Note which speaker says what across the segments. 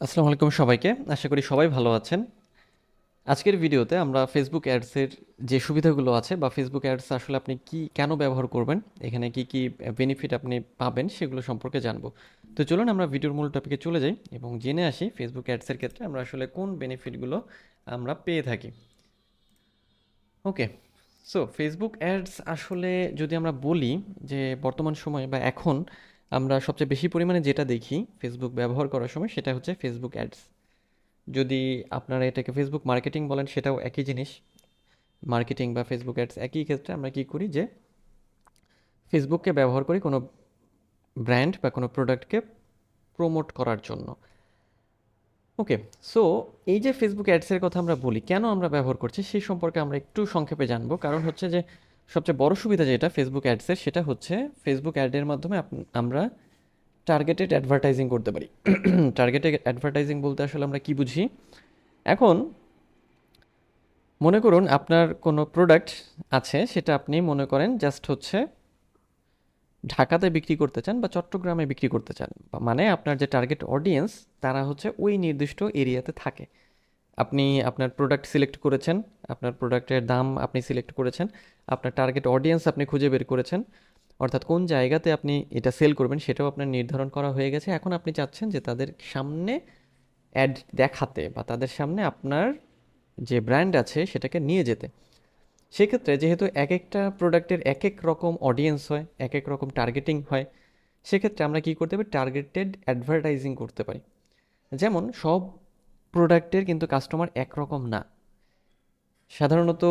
Speaker 1: আসসালামু আলাইকুম সবাইকে। আশা করি সবাই ভালো আছেন। আজকের ভিডিওতে আমরা ফেসবুক অ্যাডসের যে সুবিধাগুলো আছে বা ফেসবুক অ্যাডস আসলে আপনি কেন ব্যবহার করবেন, এখানে কি বেনিফিট আপনি পাবেন সেগুলো সম্পর্কে জানবো। তো চলুন আমরা ভিডিওর মূল টপিকে চলে যাই এবং জেনে আসি ফেসবুক অ্যাডসের ক্ষেত্রে আমরা আসলে কোন বেনিফিটগুলো আমরা পেয়ে থাকি। ওকে, সো ফেসবুক অ্যাডস আসলে যদি আমরা বলি যে বর্তমান সময়ে বা এখন আমরা সবচেয়ে বেশি পরিমাণে যেটা দেখি ফেসবুক ব্যবহার করার সময় সেটা হচ্ছে ফেসবুক অ্যাডস। যদি আপনারা এটাকে ফেসবুক মার্কেটিং বলেন সেটাও একই জিনিস। মার্কেটিং বা ফেসবুক অ্যাডস একই ক্ষেত্রে আমরা কি করি যে ফেসবুককে ব্যবহার করি কোনো ব্র্যান্ড বা কোনো প্রোডাক্টকে প্রমোট করার জন্য। ওকে, সো এই যে ফেসবুক অ্যাডসের কথা আমরা বলি কেন আমরা ব্যবহার করছি সেই সম্পর্কে আমরা একটু সংক্ষেপে জানবো। কারণ হচ্ছে যে সবচেয়ে বড় সুবিধা যেটা ফেসবুক অ্যাডসের সেটা হচ্ছে ফেসবুক অ্যাডের মাধ্যমে আমরা টার্গেটেড অ্যাডভার্টাইজিং করতে পারি। টার্গেটেড অ্যাডভার্টাইজিং বলতে আসলে আমরা কি বুঝি? এখন মনে করুন আপনার কোনো প্রোডাক্ট আছে, সেটা আপনি মনে করেন জাস্ট হচ্ছে ঢাকাতে বিক্রি করতে চান বা চট্টগ্রামে বিক্রি করতে চান, মানে আপনার যে টার্গেট অডিয়েন্স তারা হচ্ছে ওই নির্দিষ্ট এরিয়াতে থাকে। আপনি আপনার প্রোডাক্ট সিলেক্ট করেছেন, আপনার প্রোডাক্টের দাম আপনি সিলেক্ট করেছেন, আপনার টার্গেট অডিয়েন্স আপনি খুঁজে বের করেছেন, অর্থাৎ কোন জায়গাতে আপনি এটা সেল করবেন সেটাও আপনার নির্ধারণ করা হয়ে গেছে। এখন আপনি চাচ্ছেন যে তাদের সামনে অ্যাড দেখাতে বা তাদের সামনে আপনার যে ব্র্যান্ড আছে সেটাকে নিয়ে যেতে। সেক্ষেত্রে যেহেতু এক একটা প্রোডাক্টের এক এক রকম অডিয়েন্স হয়, এক এক রকম টার্গেটিং হয়, সেক্ষেত্রে আমরা কী করতে পারি? টার্গেটেড অ্যাডভার্টাইজিং করতে পারি। যেমন সব প্রোডাক্টের কিন্তু কাস্টমার একরকম না। সাধারণত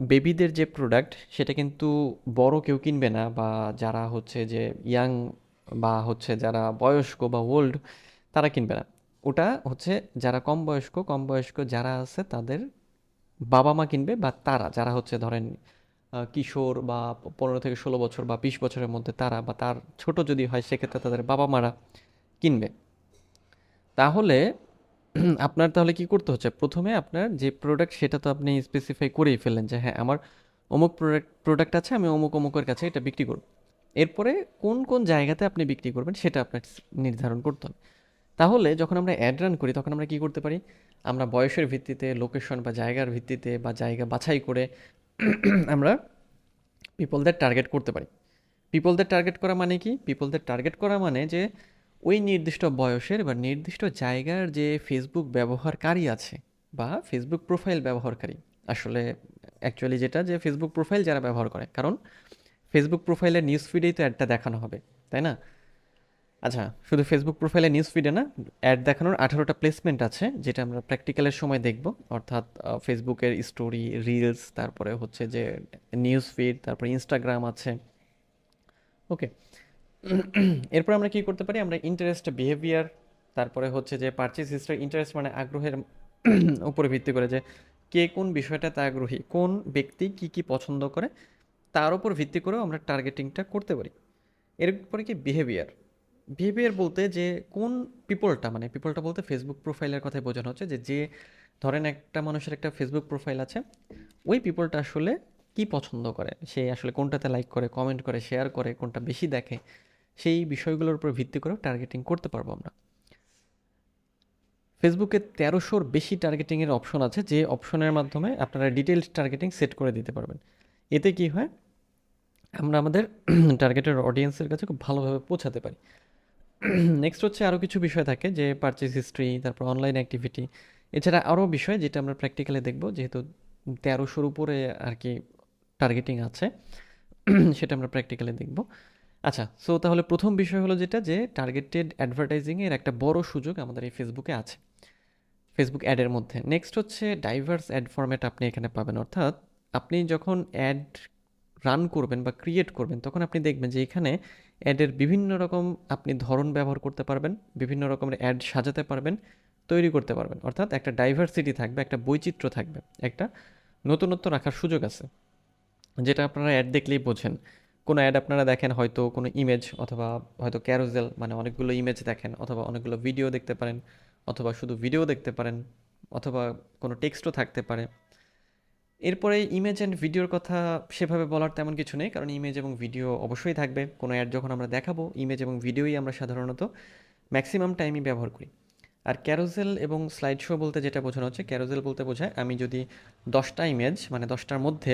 Speaker 1: বেবিদের যে প্রোডাক্ট সেটা কিন্তু বড় কেউ কিনবে না, বা যারা হচ্ছে যে ইয়াং বা হচ্ছে যারা বয়স্ক বা ওল্ড তারা কিনবে না। ওটা হচ্ছে যারা কম বয়স্ক যারা আছে তাদের বাবা মা কিনবে, বা তারা যারা হচ্ছে ধরেন কিশোর বা 15 থেকে 16 বছর বা 20 বছরের মধ্যে তারা, বা তার ছোট যদি হয় সেক্ষেত্রে তাদের বাবা মারা কিনবে। তাহলে আপনার তাহলে কি করতে হচ্ছে? প্রথমে আপনার যে প্রোডাক্ট সেটা তো আপনি স্পেসিফাই করেই ফেললেন যে হ্যাঁ, আমার অমুক প্রোডাক্ট আছে, আমি অমুকের কাছে এটা বিক্রি করব। এরপরে কোন কোন জায়গাতে আপনি বিক্রি করবেন সেটা আপনার নির্ধারণ করতে হবে। তাহলে যখন আমরা অ্যাড রান করি তখন আমরা কি করতে পারি? আমরা বয়সের ভিত্তিতে, লোকেশন বা জায়গার ভিত্তিতে বা জায়গা বাছাই করে আমরা পিপলদের টার্গেট করতে পারি। পিপলদের টার্গেট করা মানে কি? পিপলদের টার্গেট করা মানে যে ওই নির্দিষ্ট বয়সের বা নির্দিষ্ট জায়গার যে ফেসবুক ব্যবহারকারী আছে বা ফেসবুক প্রোফাইল ব্যবহারকারী, আসলে অ্যাকচুয়ালি যেটা যে ফেসবুক প্রোফাইল যারা ব্যবহার করে, কারণ ফেসবুক প্রোফাইলের নিউজ ফিডেই তো অ্যাডটা দেখানো হবে, তাই না? আচ্ছা, শুধু ফেসবুক প্রোফাইলে নিউজ ফিডে না, অ্যাড দেখানোর 18টা প্লেসমেন্ট আছে যেটা আমরা প্র্যাকটিক্যালের সময় দেখব। অর্থাৎ ফেসবুকের স্টোরি, রিলস, তারপরে হচ্ছে যে নিউজ ফিড, তারপরে ইনস্টাগ্রাম আছে। ওকে, এরপর আমরা কি করতে পারি? আমরা ইন্টারেস্ট, বিহেভিয়ার, তারপরে হচ্ছে যে পারচেজ হিস্ট্রি। ইন্টারেস্ট মানে আগ্রহের উপরে ভিত্তি করে যে কে কোন বিষয়টাতে আগ্রহী, কোন ব্যক্তি কি কি পছন্দ করে, তার উপর ভিত্তি করেও আমরা টার্গেটিংটা করতে পারি। এরপরে কি বিহেভিয়ার? বিহেভিয়ার বলতে যে কোন পিপলটা, মানে পিপলটা বলতে ফেসবুক প্রোফাইলের কথাই বোঝানো হচ্ছে যে ধরেন একটা মানুষের একটা ফেসবুক প্রোফাইল আছে, ওই পিপলটা আসলে কি পছন্দ করে, সে আসলে কোনটাতে লাইক করে, কমেন্ট করে, শেয়ার করে, কোনটা বেশি দেখে, সেই বিষয়গুলোর উপর ভিত্তি করেও টার্গেটিং করতে পারবো আমরা। ফেসবুকে 1300-র বেশি টার্গেটিংয়ের অপশন আছে, যে অপশনের মাধ্যমে আপনারা ডিটেলড টার্গেটিং সেট করে দিতে পারবেন। এতে কি হয়? আমরা আমাদের টার্গেটের অডিয়েন্সের কাছে খুব ভালোভাবে পৌঁছাতে পারি। নেক্সট হচ্ছে আরও কিছু বিষয় থাকে, যে পারচেজ হিস্ট্রি, তারপর অনলাইন অ্যাক্টিভিটি, এছাড়া আরও বিষয় যেটা আমরা প্র্যাকটিক্যালি দেখব, যেহেতু 1300-র উপরে আর কি টার্গেটিং আছে, সেটা আমরা প্র্যাকটিক্যালি দেখব। আচ্ছা, সো তাহলে প্রথম বিষয় হলো যেটা, যে টার্গেটেড অ্যাডভার্টাইজিংয়ের একটা বড় সুযোগ আমাদের এই ফেসবুকে আছে, ফেসবুক অ্যাডের মধ্যে। নেক্সট হচ্ছে ডাইভার্স অ্যাড ফরম্যাট আপনি এখানে পাবেন। অর্থাৎ আপনি যখন অ্যাড রান করবেন বা ক্রিয়েট করবেন তখন আপনি দেখবেন যে এখানে অ্যাডের বিভিন্ন রকম আপনি ধরন ব্যবহার করতে পারবেন, বিভিন্ন রকমের অ্যাড সাজাতে পারবেন, তৈরি করতে পারবেন। অর্থাৎ একটা ডাইভার্সিটি থাকবে, একটা বৈচিত্র্য থাকবে, একটা নতুনত্ব রাখার সুযোগ আছে, যেটা আপনারা অ্যাড দেখলেই বোঝেন। কোনো অ্যাড আপনারা দেখেন হয়তো কোনো ইমেজ, অথবা হয়তো ক্যারোজেল মানে অনেকগুলো ইমেজ দেখেন, অথবা অনেকগুলো ভিডিও দেখতে পারেন, অথবা শুধু ভিডিও দেখতে পারেন, অথবা কোনো টেক্সটও থাকতে পারে। এরপরে ইমেজ অ্যান্ড ভিডিওর কথা সেভাবে বলার তেমন কিছু নেই, কারণ ইমেজ এবং ভিডিও অবশ্যই থাকবে। কোনো অ্যাড যখন আমরা দেখাবো, ইমেজ এবং ভিডিওই আমরা সাধারণত ম্যাক্সিমাম টাইমই ব্যবহার করি। আর ক্যারোসেল এবং স্লাইড শো বলতে যেটা বোঝানো হচ্ছে, ক্যারোসেল বলতে বোঝায় আমি যদি 10টা ইমেজ মানে 10টার মধ্যে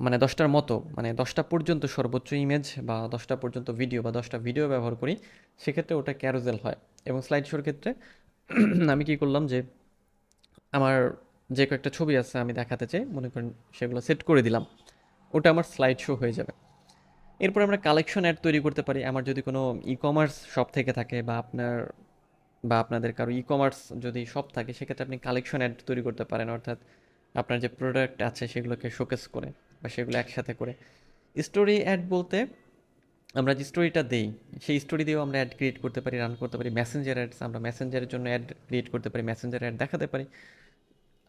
Speaker 1: মানে 10টার মতো মানে 10টা পর্যন্ত সর্বোচ্চ ইমেজ বা 10টা পর্যন্ত ভিডিও বা 10টা ভিডিও ব্যবহার করি, সেক্ষেত্রে ওটা ক্যারোসেল হয়। এবং স্লাইড শোর ক্ষেত্রে আমি কি করলাম যে আমার যে কয়েকটা ছবি আছে আমি দেখাতে চাই, মনে করেন সেগুলো সেট করে দিলাম, ওটা আমার স্লাইড শো হয়ে যাবে। এরপর আমরা কালেকশন অ্যাড তৈরি করতে পারি। আমার যদি কোনো ই কমার্স শপ থেকে থাকে বা আপনাদের কারো ই কমার্স যদি শপ থাকে, সেক্ষেত্রে আপনি কালেকশন অ্যাড তৈরি করতে পারেন, অর্থাৎ আপনার যে প্রোডাক্ট আছে সেগুলোকে শোকেস করে বা সেগুলো একসাথে করে। স্টোরি অ্যাড বলতে আমরা যে স্টোরিটা দেই সেই স্টোরি দিয়েও আমরা অ্যাড ক্রিয়েট করতে পারি, রান করতে পারি। মেসেঞ্জার অ্যাডস, আমরা মেসেঞ্জারের জন্য অ্যাড ক্রিয়েট করতে পারি, মেসেঞ্জার অ্যাড দেখাতে পারি।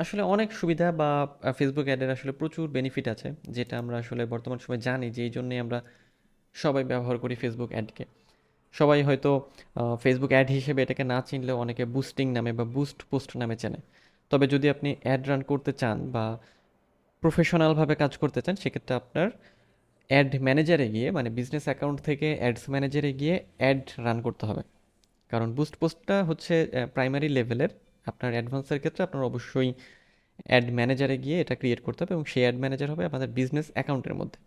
Speaker 1: আসলে অনেক সুবিধা বা ফেসবুক অ্যাডের আসলে প্রচুর বেনিফিট আছে, যেটা আমরা আসলে বর্তমান সময় জানি, যে এই জন্যই আমরা সবাই ব্যবহার করি ফেসবুক অ্যাডকে। সবাই হয়তো ফেসবুক অ্যাড হিসেবে এটাকে না চিনলেও অনেকে বুস্টিং নামে বা বুস্ট পোস্ট নামে চেনে। তবে যদি আপনি অ্যাড রান করতে চান বা প্রফেশনালভাবে কাজ করতে চান, সেক্ষেত্রে আপনার অ্যাড ম্যানেজারে গিয়ে মানে বিজনেস অ্যাকাউন্ট থেকে অ্যাডস ম্যানেজারে গিয়ে অ্যাড রান করতে হবে। কারণ বুস্ট পোস্টটা হচ্ছে প্রাইমারি লেভেলের। আপনার অ্যাডভান্সের ক্ষেত্রে আপনার অবশ্যই অ্যাড ম্যানেজারে গিয়ে এটা ক্রিয়েট করতে হবে এবং সেই অ্যাড ম্যানেজার হবে আমাদের বিজনেস অ্যাকাউন্টের মধ্যে।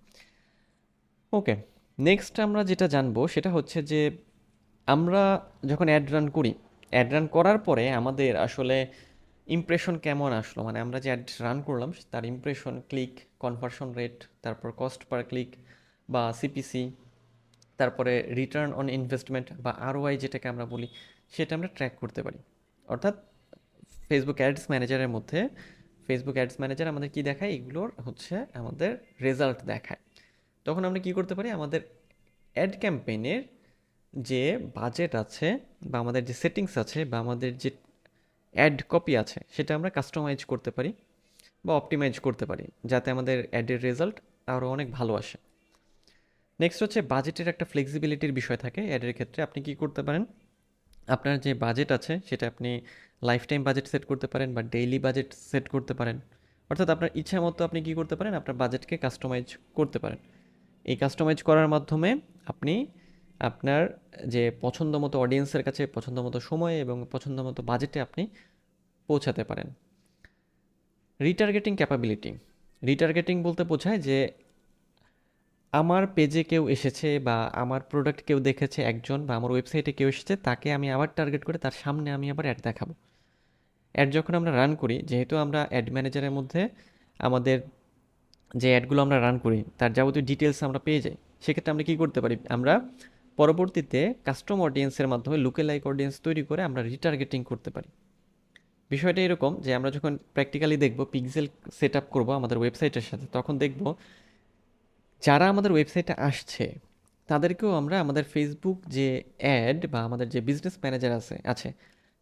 Speaker 1: ওকে, নেক্সট আমরা যেটা জানবো সেটা হচ্ছে যে আমরা যখন অ্যাড রান করি, অ্যাড রান করার পরে আমাদের আসলে ইমপ্রেশন কেমন আসলো, মানে আমরা যে অ্যাড রান করলাম তার ইমপ্রেশন, ক্লিক, কনভার্সন রেট, তারপর কস্ট পার ক্লিক বা সিপিসি, তারপরে রিটার্ন অন ইনভেস্টমেন্ট বা আরওআই যেটাকে আমরা বলি, সেটা আমরা ট্র্যাক করতে পারি। অর্থাৎ ফেসবুক অ্যাডস ম্যানেজারের মধ্যে ফেসবুক অ্যাডস ম্যানেজার আমাদের কি দেখায়, এগুলোর হচ্ছে আমাদের রেজাল্ট দেখায়। তখন আমরা কি করতে পারি, আমাদের অ্যাড ক্যাম্পেইনের যে বাজেট আছে বা আমাদের যে সেটিংস আছে বা আমাদের যে অ্যাড কপি আছে, সেটা আমরা কাস্টমাইজ করতে পারি বা অপটিমাইজ করতে পারি, যাতে আমাদের অ্যাডের রেজাল্ট আরও অনেক ভালো আসে। নেক্সট হচ্ছে বাজেটের একটা ফ্লেক্সিবিলিটির বিষয় থাকে অ্যাডের ক্ষেত্রে। আপনি কি করতে পারেন, আপনার যে বাজেট আছে সেটা আপনি লাইফ টাইম বাজেট সেট করতে পারেন বা ডেইলি বাজেট সেট করতে পারেন। অর্থাৎ আপনার ইচ্ছা মতো আপনি কি করতে পারেন, আপনার বাজেটকে কাস্টমাইজ করতে পারেন। এই কাস্টমাইজ করার মাধ্যমে আপনি আপনার যে পছন্দ মতো অডিয়েন্সের কাছে পছন্দ মতো সময়ে এবং পছন্দ মতো বাজেটে আপনি পৌঁছাতে পারেন। রিটার্গেটিং ক্যাপাবিলিটি, রিটার্গেটিং বলতে বোঝায় যে আমার পেজে কেউ এসেছে বা আমার প্রোডাক্ট কেউ দেখেছে একজন, বা আমার ওয়েবসাইটে কেউ এসেছে, তাকে আমি আবার টার্গেট করে তার সামনে আমি আবার অ্যাড দেখাবো। অ্যাড যখন আমরা রান করি, যেহেতু আমরা অ্যাড ম্যানেজারের মধ্যে আমাদের যে অ্যাডগুলো আমরা রান করি তার যাবতীয় ডিটেলস আমরা পেয়ে যাই, সেক্ষেত্রে আমরা কী করতে পারি, আমরা পরবর্তীতে কাস্টম অডিয়েন্সের মাধ্যমে লুকে লাইক অডিয়েন্স তৈরি করে আমরা রিটার্গেটিং করতে পারি। বিষয়টা এরকম যে আমরা যখন প্র্যাকটিক্যালি দেখব, পিক্সেল সেট আপ করবো আমাদের ওয়েবসাইটের সাথে, তখন দেখব যারা আমাদের ওয়েবসাইটে আসছে তাদেরকেও আমরা আমাদের ফেসবুক যে অ্যাড বা আমাদের যে বিজনেস ম্যানেজার আছে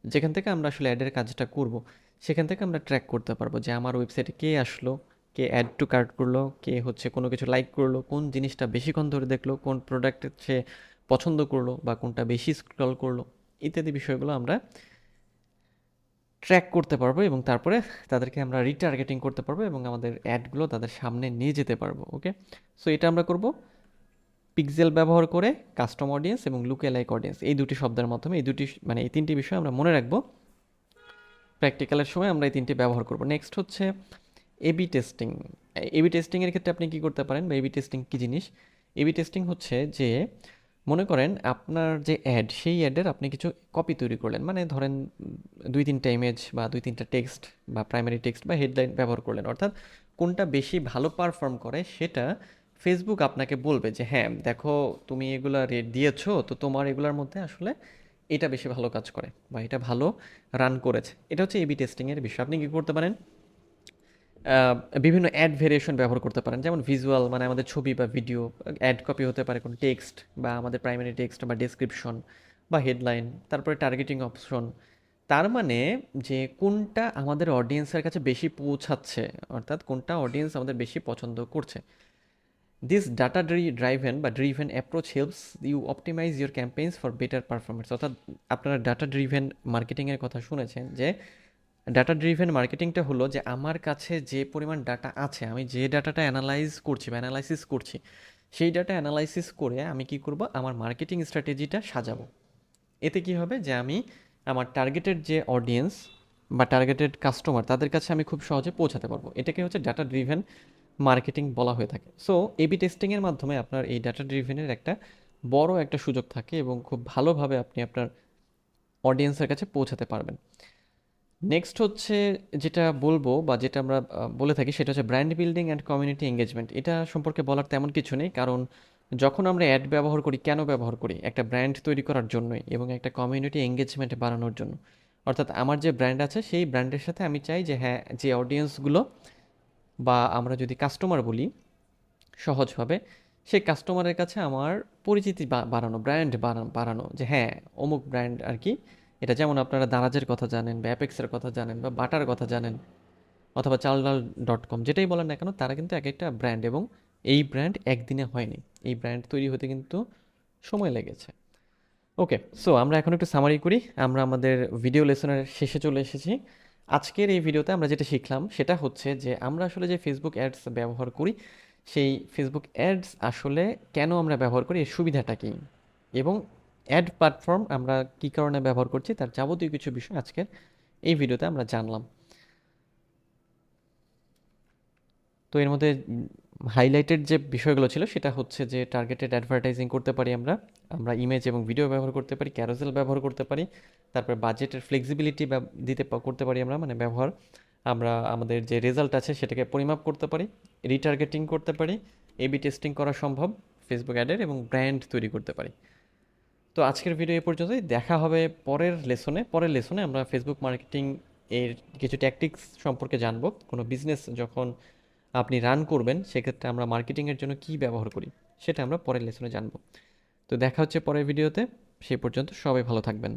Speaker 1: যেখান থেকে আমরা আসলে অ্যাডের কাজটা করব, সেখান থেকে আমরা ট্র্যাক করতে পারবো যে আমার ওয়েবসাইটে কে আসলো, কে অ্যাড টু কার্ট করলো, কে হচ্ছে কোনো কিছু লাইক করলো, কোন জিনিসটা বেশিক্ষণ ধরে দেখলো, কোন প্রোডাক্ট সে পছন্দ করলো বা কোনটা বেশি স্ক্রল করলো, ইত্যাদি বিষয়গুলো আমরা ট্র্যাক করতে পারবো এবং তারপরে তাদেরকে আমরা রিটার্গেটিং করতে পারবো এবং আমাদের অ্যাডগুলো তাদের সামনে নিয়ে যেতে পারবো। ওকে, সো এটা আমরা করব পিক্সেল ব্যবহার করে, কাস্টম অডিয়েন্স এবং লুকে লাইক অডিয়েন্স, এই দুটি শব্দের মাধ্যমে। এই দুটি মানে এই তিনটি বিষয় আমরা মনে রাখবো, প্র্যাকটিক্যালের সময় আমরা এই তিনটি ব্যবহার করব। নেক্সট হচ্ছে এবি টেস্টিং। এবি টেস্টিংয়ের ক্ষেত্রে আপনি কি করতে পারেন বা এবি টেস্টিং কী জিনিস? এবি টেস্টিং হচ্ছে যে মনে করেন আপনার যে অ্যাড, সেই অ্যাডের আপনি কিছু কপি তৈরি করলেন, মানে ধরেন 2-3টা ইমেজ বা 2-3টা টেক্সট বা প্রাইমারি টেক্সট বা হেডলাইন ব্যবহার করলেন। অর্থাৎ কোনটা বেশি ভালো পারফর্ম করে সেটা ফেসবুক আপনাকে বলবে যে হ্যাঁ দেখো, তুমি এগুলা রেট দিয়েছো, তো তোমার এগুলোর মধ্যে আসলে এটা বেশি ভালো কাজ করে বা এটা ভালো রান করেছে। এটা হচ্ছে এবি টেস্টিংয়ের বিষয়। আপনি কী করতে পারেন, বিভিন্ন অ্যাড ভেরিয়েশন ব্যবহার করতে পারেন, যেমন ভিজুয়াল মানে আমাদের ছবি বা ভিডিও, অ্যাড কপি হতে পারে কোনো টেক্সট বা আমাদের প্রাইমারি টেক্সট বা ডেসক্রিপশন বা হেডলাইন, তারপরে টার্গেটিং অপশন। তার মানে যে কোনটা আমাদের অডিয়েন্সের কাছে বেশি পৌঁছাচ্ছে, অর্থাৎ কোনটা অডিয়েন্স আমাদের বেশি পছন্দ করছে। দিস ডাটা ড্রাইভেন বা driven approach helps you optimize your campaigns for better performance. অর্থাৎ আপনারা ডাটা ড্রিভেন মার্কেটিংয়ের কথা শুনেছেন, যে ডাটা ড্রিভেন মার্কেটিংটা হলো যে আমার কাছে যে পরিমাণ ডাটা আছে, আমি যে ডাটাটা অ্যানালাইজ করছি বা অ্যানালাইসিস করছি, সেই ডাটা অ্যানালাইসিস করে আমি কি করব, আমার মার্কেটিং স্ট্র্যাটেজিটা সাজাবো। এতে কি হবে যে আমি আমার টার্গেটেড যে অডিয়েন্স বা টার্গেটেড কাস্টমার তাদের কাছে আমি খুব সহজে পৌঁছাতে পারবো। এটাকে হচ্ছে ডাটা ড্রিভেন মার্কেটিং বলা হয়ে থাকে। সো এবি টেস্টিংয়ের মাধ্যমে আপনার এই ডাটা ড্রিভেনের একটা বড় একটা সুযোগ থাকে এবং খুব ভালোভাবে আপনি আপনার অডিয়েন্সের কাছে পৌঁছাতে পারবেন। নেক্সট হচ্ছে যেটা বলবো বা যেটা আমরা বলে থাকি সেটা হচ্ছে brand building and community engagement. এটা সম্পর্কে বলার তেমন কিছু নেই, কারণ যখন আমরা অ্যাড ব্যবহার করি, কেন ব্যবহার করি? একটা ব্র্যান্ড তৈরি করার জন্যই এবং একটা কমিউনিটি এঙ্গেজমেন্ট বাড়ানোর জন্য। অর্থাৎ আমার যে ব্র্যান্ড আছে সেই ব্র্যান্ডের সাথে আমি চাই যে হ্যাঁ, যে অডিয়েন্সগুলো বা আমরা যদি কাস্টমার বলি সহজভাবে, সেই কাস্টমারের কাছে আমার পরিচিতি বাড়ানো, ব্র্যান্ড বাড়ানো যে হ্যাঁ, অমুক ব্র্যান্ড আর কি। এটা যেমন আপনারা দারাজের কথা জানেন বা অ্যাপেক্সের কথা জানেন বা বাটার কথা জানেন অথবা চালডাল.com, যেটাই বলেন না কেন, তারা কিন্তু এক একটা ব্র্যান্ড এবং এই ব্র্যান্ড একদিনে হয়নি। এই ব্র্যান্ড তৈরি হতে কিন্তু সময় লেগেছে। ওকে, সো আমরা এখন একটু সামারি করি। আমরা আমাদের ভিডিও লেসনের শেষে চলে এসেছি। আজকের এই ভিডিওতে আমরা যেটা শিখলাম সেটা হচ্ছে যে আমরা আসলে যে ফেসবুক অ্যাডস ব্যবহার করি, সেই ফেসবুক অ্যাডস আসলে কেন আমরা ব্যবহার করি, এর সুবিধাটা কী, এবং অ্যাড প্ল্যাটফর্ম আমরা কী কারণে ব্যবহার করছি তার যাবতীয় কিছু বিষয় আজকের এই ভিডিওতে আমরা জানলাম। তো এর মধ্যে হাইলাইটেড যে বিষয়গুলো ছিল সেটা হচ্ছে যে টার্গেটেড অ্যাডভার্টাইজিং করতে পারি আমরা, আমরা ইমেজ এবং ভিডিও ব্যবহার করতে পারি, ক্যারোসেল ব্যবহার করতে পারি, তারপর বাজেটের ফ্লেক্সিবিলিটি করতে পারি আমরা, মানে ব্যবহার, আমরা আমাদের যে রেজাল্ট আছে সেটাকে পরিমাপ করতে পারি, রিটার্গেটিং করতে পারি, এবি টেস্টিং করা সম্ভব ফেসবুক অ্যাডের, এবং ব্র্যান্ড তৈরি করতে পারি। তো আজকের ভিডিও এ পর্যন্তই। দেখা হবে পরের লেসনে আমরা ফেসবুক মার্কেটিং এর কিছু ট্যাকটিক্স সম্পর্কে জানবো। কোনো বিজনেস যখন আপনি রান করবেন সেক্ষেত্রে আমরা মার্কেটিংয়ের জন্য কী ব্যবহার করি সেটা আমরা পরের লেসনে জানবো। তো দেখা হচ্ছে পরের ভিডিওতে। সেই পর্যন্ত সবাই ভালো থাকবেন।